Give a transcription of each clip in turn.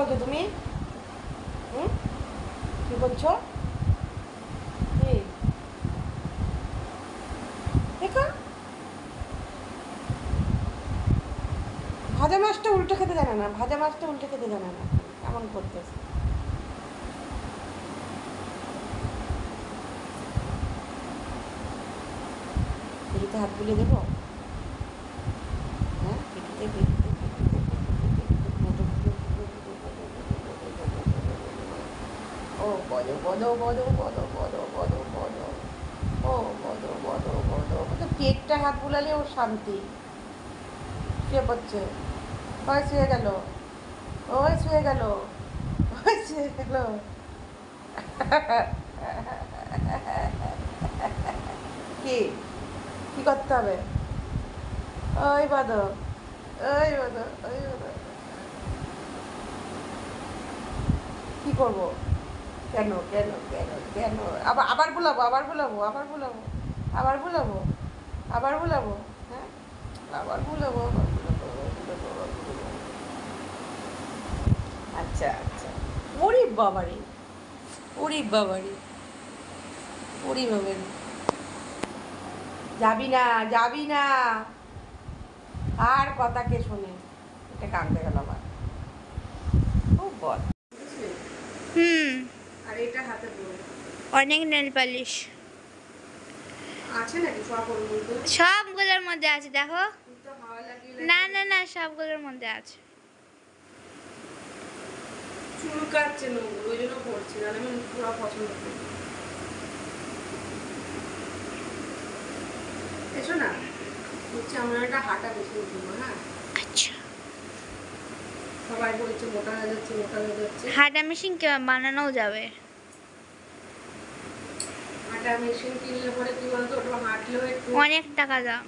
করছো তুমি? কি করছো? দেখো ভাজা মাছটা উল্টে খেতে জানে না, ভাজা মাছটা উল্টে খেতে জানে না, এমন করতেছে। পিঠিতে হাত বুলিয়ে দেবো? হ্যাঁ, পিঠিতে পিঠিতে ও বলো বলো বলো বলো বলো বলো বলো ও বলো বলো বলো বলো। পেটটা হাত বুলালে ওর শান্তি। শুয়ে পড়ছে, ওই শুয়ে গেল, ওই শুয়ে গেল, ওই শুয়ে গেল। কি কি করতে হবে? ওই বাদো, ওই বাদো, ওই বাদো। কি করবো? কেন কেন কেন কেন? আবার আবার বুলাবো, আবার বুলাবো, আবার বুলাবো, আবার বুলাবো, আবার বুলাবো। হ্যাঁ, আবার বুলাবো, আবার বুলাবো, আবার বুলাবো, আবার বুলাবো। আচ্ছা আচ্ছা। ওরে বাবারে, ওরে বাবারে, ওরে বাবারে। যাবি না, যাবি না। আর কথা কে শোনে? এটা কাঁদতে গেল আবার। ও বল। আর এটা হাতে পড়ে অনেক নেল পালিশ আছে নাকি? সবগুলোর মধ্যে আছে, দেখো। না না না, সবগুলোর মধ্যে আছে। চুল কাটছে না, ওই জন্য পড়ছি না, আমি পুরো পছন্দ করি। এসো না, হচ্ছে আমার একটা হাঁটা বেশি উঠবো। হ্যাঁ আচ্ছা, সবাই বলছে মোটা হয়ে যাচ্ছে, মোটা হয়ে যাচ্ছে। হাঁটা মেশিন বানানোও যাবে। হাঁটা মেশিন কিনলে পরে কি বলতো, ওটা হাঁটলেও একটু অনেক টাকা দাম।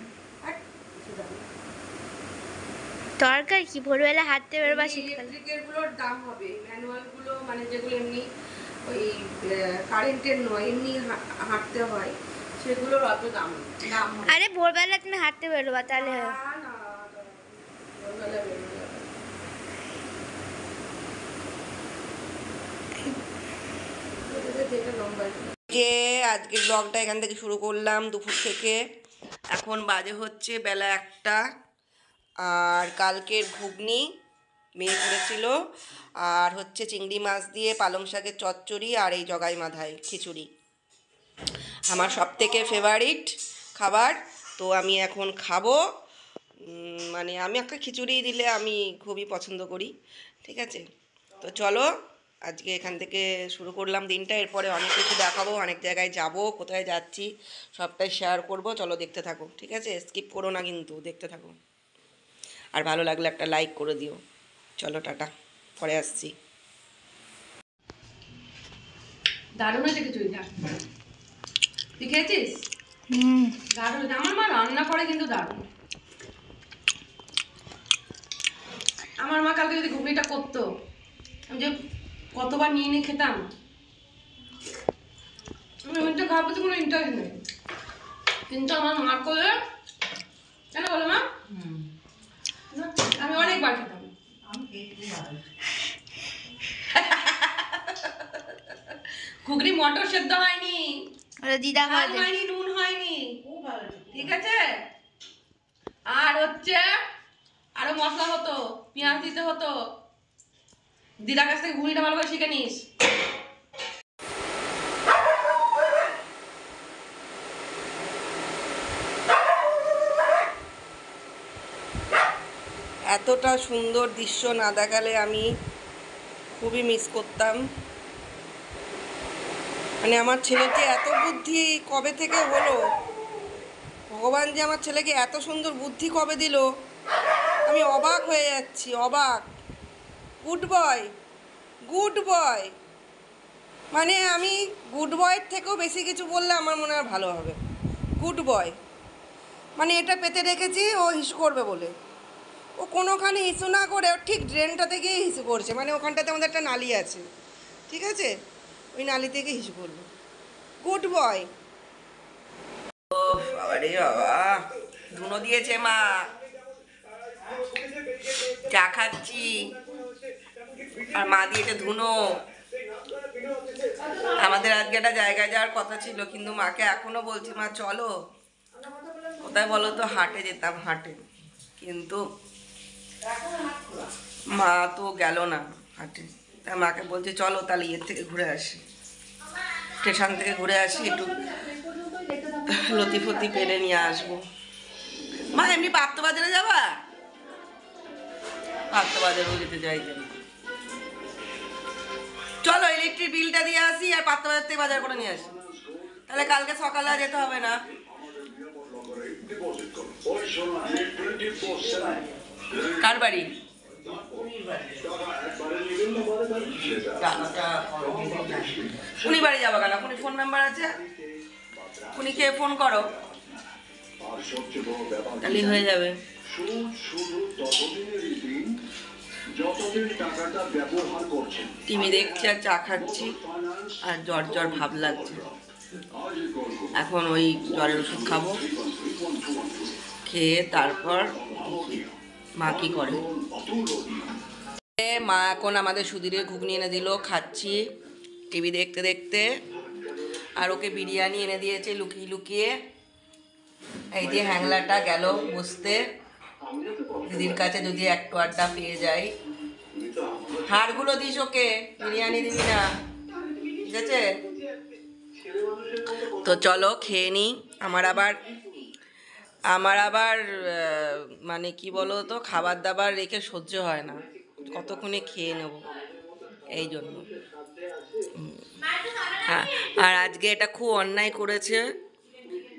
দরকার কি, ভোরবেলা হাঁটতে বেরোবা শীতকালে। ইলেকট্রিকের গুলোর দাম হবে, ম্যানুয়াল গুলো মানে যেগুলো এমনি ওই কারেন্টের নয়, এমনি হাঁটতে হয়, সেগুলোর অত দাম দাম হবে। আরে ভোরবেলা তুমি হাঁটতে বেরোবা তাহলে না না, ভোরবেলা বেরোনো যাবে। যে আজকের ব্লগটা এখান থেকে শুরু করলাম দুপুর থেকে। এখন বাজে হচ্ছে বেলা 1টা। আর কালকের ঘুগনি মেয়ে করেছিল, আর হচ্ছে চিংড়ি মাছ দিয়ে পালং শাকের চচ্চড়ি, আর এই জগাই মাথায় খিচুড়ি আমার সব থেকে ফেভারিট খাবার। তো আমি এখন খাবো। মানে আমি একটা খিচুড়ি দিলে আমি খুবই পছন্দ করি। ঠিক আছে, তো চলো আজকে এখান থেকে শুরু করলাম দিনটা। এরপরে অনেক কিছু দেখাবো, অনেক জায়গায় যাব, কোথায় যাচ্ছি সবটাই শেয়ার করব। চলো দেখতে থাকো, ঠিক আছে? স্কিপ করো না কিন্তু, দেখতে থাকো। আর ভালো লাগলে একটা লাইক করে দিও। চলো টাটা, পরে আসছি। দারুণ হয়েছে খিচুড়িটা, তুই খেয়েছিস? দারুণ হয়েছে, আমার মা রান্না করে কিন্তু দারুণ। আমার মা কালকে যদি ঘুগনিটা করতো, আমি যে কতবার নিয়ে নিয়ে খেতাম। আমি ওইটা খাওয়ার প্রতি কোনো ইন্টারেস্ট নেই, কিন্তু আমার মা করলে, কেন বলো মা, আমি অনেকবার খেতাম। ঘুগনি মটর সেদ্ধ হয়নি, দিদা হয়নি, নুন হয়নি, ঠিক আছে? আর হচ্ছে আরো মশলা হতো, পেঁয়াজ দিতে হতো। দিদার কাছ থেকে ঘুগনিটা ভালো করে শিখে নিস। এতটা সুন্দর দৃশ্য না দেখালে আমি খুবই মিস করতাম। মানে আমার ছেলের যে এত বুদ্ধি কবে থেকে হলো, ভগবান যে আমার ছেলেকে এত সুন্দর বুদ্ধি কবে দিল, আমি অবাক হয়ে যাচ্ছি, অবাক। Good boy, good boy. মানে আমি গুড বয়ের থেকেও বেশি কিছু বললে আমার মনে হয় ভালো হবে। গুড বয় মানে এটা পেতে রেখেছি ও হিসু করবে বলে, ও কোনোখানে হিসু না করে ও ঠিক ড্রেনটা থেকেই হিসু করছে। মানে ওখানটাতে আমাদের একটা নালি আছে, ঠিক আছে, ওই নালি থেকে হিসু করবে। Good boy. ও বাবা রে বাবা, ধুনো দিয়েছে মা, চা খাচ্ছি। আর মা দিয়ে এটা ধুনো। আমাদের আজকে একটা জায়গায় যাওয়ার কথা ছিল, কিন্তু মাকে এখনো বলছি মা চলো, কোথায় বলো তো, হাটে যেতাম, হাটে। কিন্তু মা তো গেল না হাটে। তা মাকে বলছি চলো তাহলে ইয়ের থেকে ঘুরে আসি, স্টেশন থেকে ঘুরে আসি, একটু লতি ফতি পেরে নিয়ে আসবো। মা এমনি পাত্র বাজারে যাবা? পাত্র বাজারেও যেতে চাইছে না। চলো ইলেকট্রিক বিলটা দিয়ে আসি আর পাত্র বাজার থেকে বাজার করে নিয়ে আসি, তাহলে কালকে সকালে আর যেতে হবে না। কার বাড়ি? উনি বাড়ি যাবো কেন? উনি ফোন নাম্বার আছে, উনিকে ফোন করো, তাহলে হয়ে যাবে। টিভি দেখছি আর চা খাচ্ছি, আর জ্বর জ্বর ভাব লাগছে। এখন ওই জ্বরের ওষুধ খাবো, খেয়ে তারপর মা কি করে। মা এখন আমাদের সুধীরের ঘুগনি এনে দিল, খাচ্ছি টিভি দেখতে দেখতে। আর ওকে বিরিয়ানি এনে দিয়েছে লুকিয়ে লুকিয়ে। এই দিয়ে হ্যাংলাটা গেল বসতে, দিদির কাছে যদি একটু আড্ডা পেয়ে যাই। হাড়গুলো দিস ওকে, বিরিয়ানি দিবি না, ঠিক আছে? তো চলো খেয়ে নিই। আমার আবার মানে কি বলো তো, খাবার দাবার রেখে সহ্য হয় না, কতক্ষণে খেয়ে নেব, এই জন্য। হ্যাঁ, আর আজকে এটা খুব অন্যায় করেছে,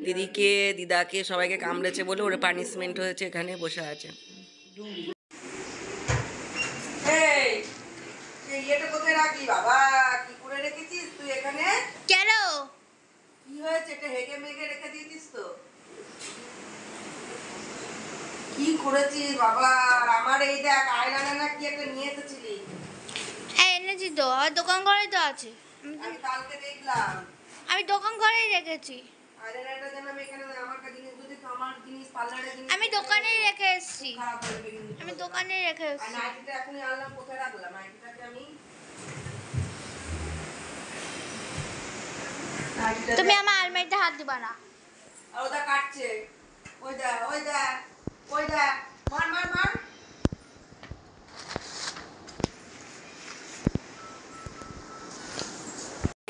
দিদিকে দিদাকে সবাইকে কামড়েছে বলে ওর পানিশমেন্ট হয়েছে, এখানে বসে আছে। ইয়েটা কোথায় রাখলি বাবা? কি করে রেখেছিস তুই এখানে? কেন? কি হয়েছে? এটা হেগে মেগে রেখে দিয়েছিস তো? কি করেছিস বাবা? আমার এই দেখ আয়লানা না কি একটা নিয়ে এসেছিলি। হ্যাঁ এনেছি তো, আর দোকান ঘরেই তো আছে। আমি কালকে দেখলাম। আমি দোকান ঘরেই রেখেছি। আয়লানাটা যেন আমি এখানে, আমার জিনিস যদি আমার জিনিস পার্লারে জিনিস আমি দোকানেই রেখে এসেছি। খারাপ হয়ে গেল। আমি দোকানেই রেখে আর এসেছি। নাইটিটা এখনই আনলাম, কোথায় রাখলাম নাইটিটাকে আমি? তুমি আমার আলমারিতে হাত দিবা না। আর ওটা কাটছে, ওই দা ওই দা ওই দা, মার মার মার।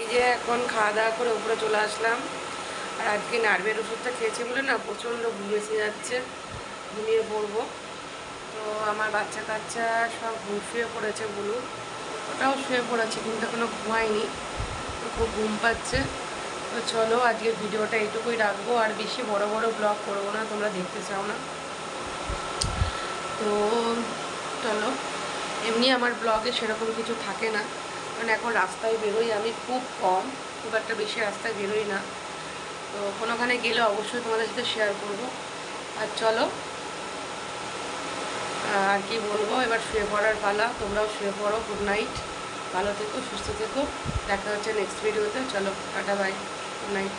এই যে এখন খাওয়া দাওয়া করে উপরে চলে আসলাম। আর আজকে নার্ভের ওষুধটা খেয়েছি বলে না প্রচণ্ড ঘুম এসে যাচ্ছে, ঘুমিয়ে পড়বো। তো আমার বাচ্চা কাচ্চা সব শুয়ে পড়েছে, বলুন ওটাও শুয়ে পড়েছে, কিন্তু এখনো ঘুমায়নি, তো খুব ঘুম পাচ্ছে। তো চলো আজকের ভিডিওটা এইটুকুই রাখবো, আর বেশি বড় বড় ব্লগ করবো না, তোমরা দেখতে চাও না। তো চলো, এমনি আমার ব্লগে সেরকম কিছু থাকে না, কারণ এখন রাস্তায় বেরোই আমি খুব কম, খুব একটা বেশি রাস্তায় বেরোই না। তো কোনোখানে গেলে অবশ্যই তোমাদের সাথে শেয়ার করবো। আর চলো, আর কি বলবো, এবার শুয়ে পড়ার পালা, তোমরাও শুয়ে পড়ো। গুড নাইট, ভালো থেকো, সুস্থ থেকো, দেখা হচ্ছে নেক্সট ভিডিওতে। চলো টাটা, বাই, গুড নাইট।